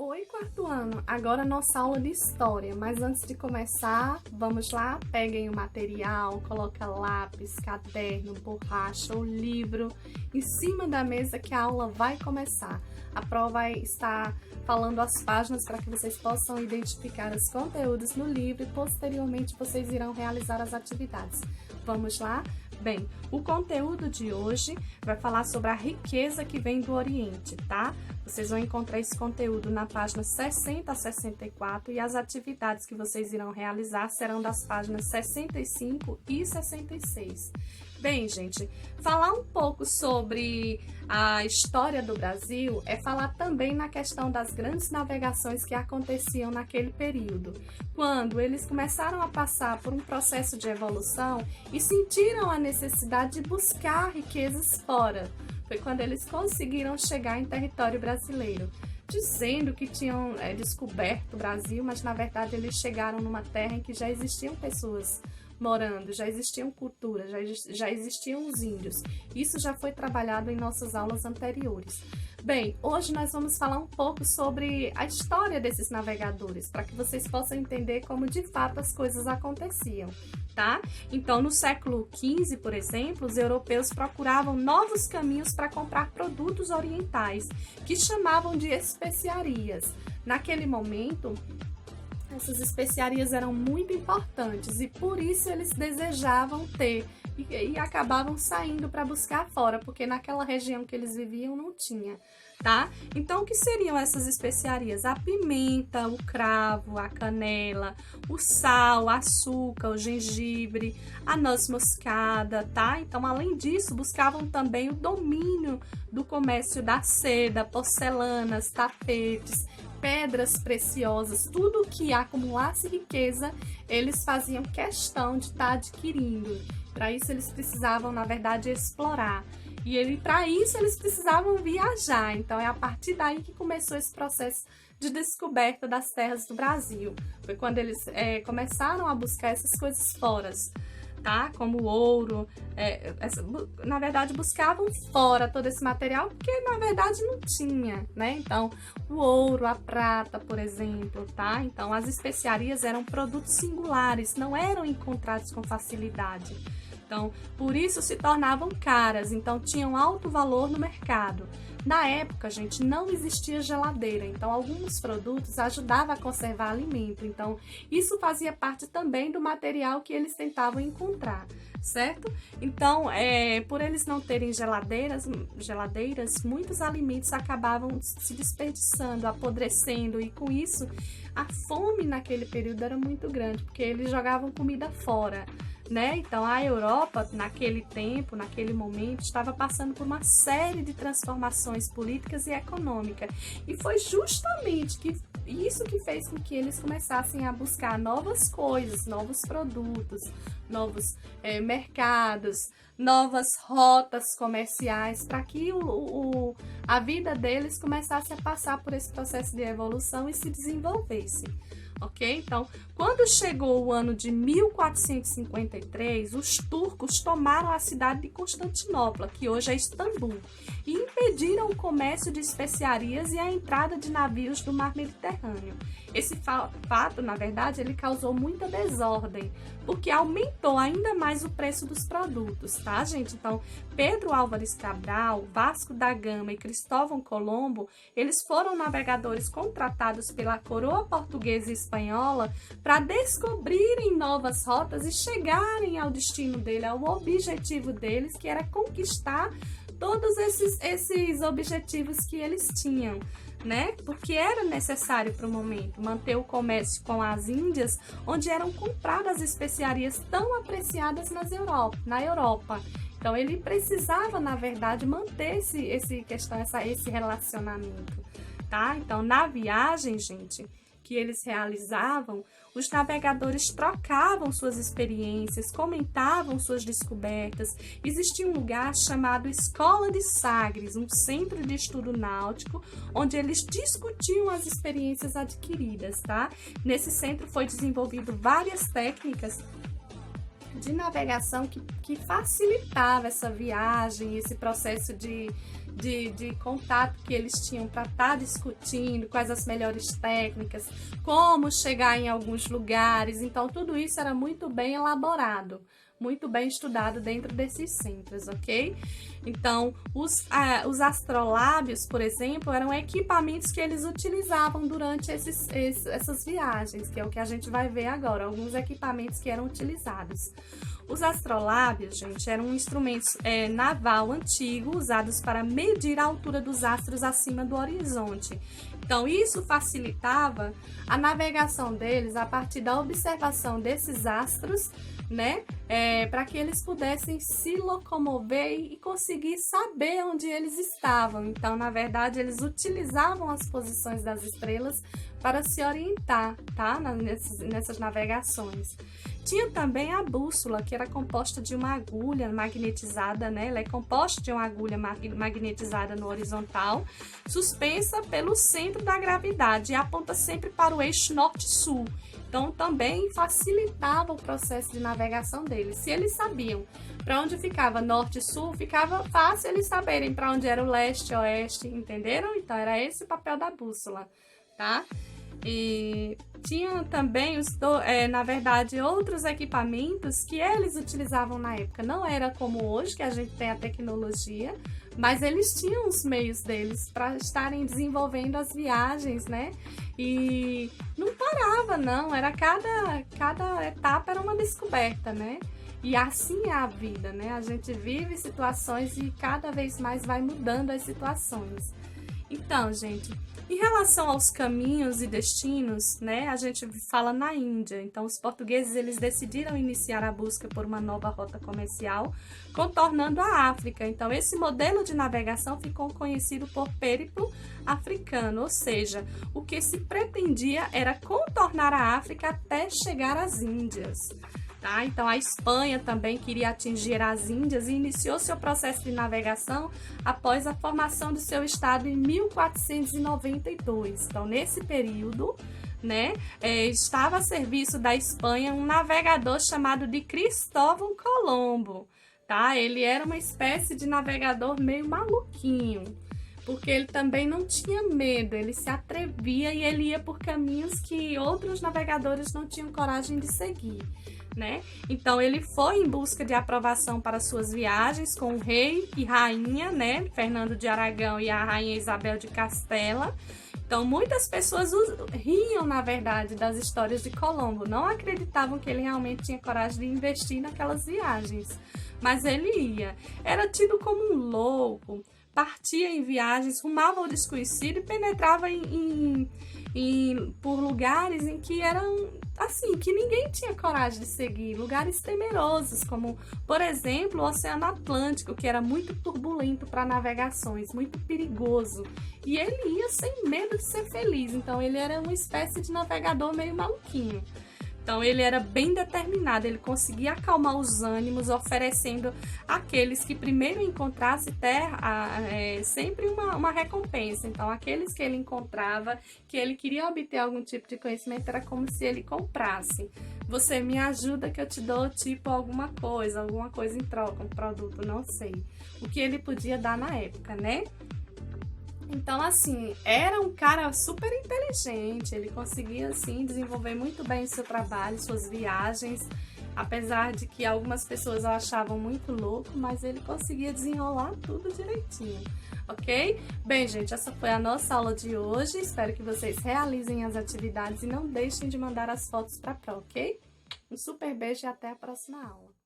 Oi, quarto ano! Agora nossa aula de história, mas antes de começar, vamos lá? Peguem o material, coloca lápis, caderno, borracha ou livro em cima da mesa que a aula vai começar. A prova vai estar falando as páginas para que vocês possam identificar os conteúdos no livro e posteriormente vocês irão realizar as atividades. Vamos lá? Bem, o conteúdo de hoje vai falar sobre a riqueza que vem do Oriente, tá? Vocês vão encontrar esse conteúdo na página 60 a 64 e as atividades que vocês irão realizar serão das páginas 65 e 66. Bem, gente, falar um pouco sobre a história do Brasil é falar também na questão das grandes navegações que aconteciam naquele período, quando eles começaram a passar por um processo de evolução e sentiram a necessidade de buscar riquezas fora. Foi quando eles conseguiram chegar em território brasileiro, dizendo que tinham descoberto o Brasil, mas na verdade eles chegaram numa terra em que já existiam pessoas morando, já existiam culturas, já existiam os índios. Isso já foi trabalhado em nossas aulas anteriores. Bem, hoje nós vamos falar um pouco sobre a história desses navegadores, para que vocês possam entender como de fato as coisas aconteciam, tá? Então, no século XV, por exemplo, os europeus procuravam novos caminhos para comprar produtos orientais, que chamavam de especiarias. Naquele momento, essas especiarias eram muito importantes e por isso eles desejavam ter e acabavam saindo para buscar fora, porque naquela região que eles viviam não tinha, tá? Então, o que seriam essas especiarias? A pimenta, o cravo, a canela, o sal, o açúcar, o gengibre, a noz moscada, tá? Então, além disso, buscavam também o domínio do comércio da seda, porcelanas, tapetes, pedras preciosas, tudo que acumulasse riqueza, eles faziam questão de estar adquirindo. Para isso eles precisavam, na verdade, explorar. E para isso eles precisavam viajar. Então é a partir daí que começou esse processo de descoberta das terras do Brasil. Foi quando eles começaram a buscar essas coisas fora, tá? Como o ouro, na verdade buscavam fora todo esse material, porque na verdade não tinha, né? Então, o ouro, a prata, por exemplo, tá? Então, as especiarias eram produtos singulares, não eram encontrados com facilidade. Então, por isso se tornavam caras, então tinham alto valor no mercado. Na época, gente, não existia geladeira, então alguns produtos ajudavam a conservar alimento. Então, isso fazia parte também do material que eles tentavam encontrar, certo? Então, por eles não terem geladeiras, muitos alimentos acabavam se desperdiçando, apodrecendo, e com isso, a fome naquele período era muito grande, porque eles jogavam comida fora, né? Então, a Europa, naquele tempo, naquele momento, estava passando por uma série de transformações políticas e econômicas. E foi justamente isso que fez com que eles começassem a buscar novas coisas, novos produtos, novos mercados, novas rotas comerciais, para que a vida deles começasse a passar por esse processo de evolução e se desenvolvesse. Ok? Então, quando chegou o ano de 1453, os turcos tomaram a cidade de Constantinopla, que hoje é Istambul, e impediram o comércio de especiarias e a entrada de navios do mar Mediterrâneo. Esse fato, na verdade, ele causou muita desordem, porque aumentou ainda mais o preço dos produtos, tá, gente? Então, Pedro Álvares Cabral, Vasco da Gama e Cristóvão Colombo, eles foram navegadores contratados pela coroa portuguesa e espanhola para descobrirem novas rotas e chegarem ao destino dele, ao objetivo deles, que era conquistar todos esses objetivos que eles tinham, né? Porque era necessário para o momento manter o comércio com as Índias, onde eram compradas especiarias tão apreciadas na Europa. Então, ele precisava, na verdade, manter esse relacionamento, tá? Então, na viagem, gente, que eles realizavam, os navegadores trocavam suas experiências, comentavam suas descobertas. Existia um lugar chamado Escola de Sagres, um centro de estudo náutico, onde eles discutiam as experiências adquiridas, tá? Nesse centro foi desenvolvido várias técnicas de navegação que facilitava essa viagem, esse processo de de contato que eles tinham para estar discutindo, quais as melhores técnicas, como chegar em alguns lugares. Então, tudo isso era muito bem elaborado, muito bem estudado dentro desses centros, ok? Então, os astrolábios, por exemplo, eram equipamentos que eles utilizavam durante essas viagens, que é o que a gente vai ver agora, alguns equipamentos que eram utilizados. Os astrolábios, gente, eram instrumentos naval antigo, usados para medir a altura dos astros acima do horizonte. Então, isso facilitava a navegação deles a partir da observação desses astros, né? Para que eles pudessem se locomover e conseguir saber onde eles estavam. Então, na verdade, eles utilizavam as posições das estrelas para se orientar, tá? Nessas navegações. Tinha também a bússola, que era composta de uma agulha magnetizada, né? Ela é composta de uma agulha magnetizada no horizontal, suspensa pelo centro da gravidade e aponta sempre para o eixo norte-sul. Então, também facilitava o processo de navegação deles. Se eles sabiam para onde ficava norte e sul, ficava fácil eles saberem para onde era o leste e oeste, entenderam? Então, era esse o papel da bússola, tá? E tinha também, na verdade, outros equipamentos que eles utilizavam na época. Não era como hoje, que a gente tem a tecnologia, mas eles tinham os meios deles para estarem desenvolvendo as viagens, né? E não parava, não. Era cada etapa era uma descoberta, né? E assim é a vida, né? A gente vive situações e cada vez mais vai mudando as situações. Então, gente, em relação aos caminhos e destinos, né, a gente fala na Índia. Então, os portugueses, eles decidiram iniciar a busca por uma nova rota comercial, contornando a África. Então, esse modelo de navegação ficou conhecido por périplo africano, ou seja, o que se pretendia era contornar a África até chegar às Índias. Tá? Então, a Espanha também queria atingir as Índias e iniciou seu processo de navegação após a formação do seu estado em 1492. Então, nesse período, né, estava a serviço da Espanha um navegador chamado de Cristóvão Colombo. Tá? Ele era uma espécie de navegador meio maluquinho, porque ele também não tinha medo, ele se atrevia e ele ia por caminhos que outros navegadores não tinham coragem de seguir. Né? Então, ele foi em busca de aprovação para suas viagens com o rei e rainha, né? Fernando de Aragão e a rainha Isabel de Castela. Então, muitas pessoas riam, na verdade, das histórias de Colombo. Não acreditavam que ele realmente tinha coragem de investir naquelas viagens. Mas ele ia. Era tido como um louco, partia em viagens, rumava ao desconhecido e penetrava por lugares em que eram assim, que ninguém tinha coragem de seguir, lugares temerosos, como, por exemplo, o Oceano Atlântico, que era muito turbulento para navegações, muito perigoso, e ele ia sem medo de ser feliz. Então, ele era uma espécie de navegador meio maluquinho. Então, ele era bem determinado, ele conseguia acalmar os ânimos, oferecendo àqueles que primeiro encontrassem terra sempre uma recompensa. Então, aqueles que ele encontrava, que ele queria obter algum tipo de conhecimento, era como se ele comprasse. Você me ajuda que eu te dou, tipo, alguma coisa em troca, um produto, não sei. O que ele podia dar na época, né? Então, assim, era um cara super inteligente, ele conseguia, assim, desenvolver muito bem o seu trabalho, suas viagens, apesar de que algumas pessoas o achavam muito louco, mas ele conseguia desenrolar tudo direitinho, ok? Bem, gente, essa foi a nossa aula de hoje, espero que vocês realizem as atividades e não deixem de mandar as fotos para a Pro, ok? Um super beijo e até a próxima aula.